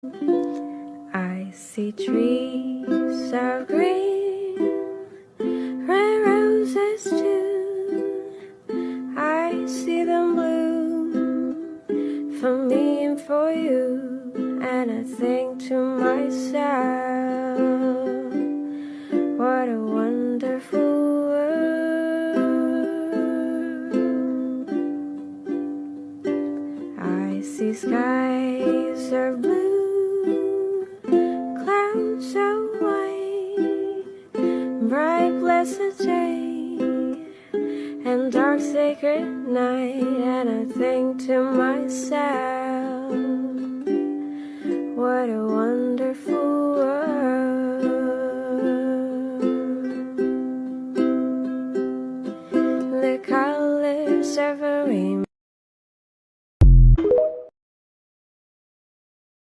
I see trees of green, red roses too. I see them bloom for me and for you, and I think to myself, what a wonderful world. I see skies of blue, clouds of white, bright blessed day, and dark sacred night, and I think to myself, what a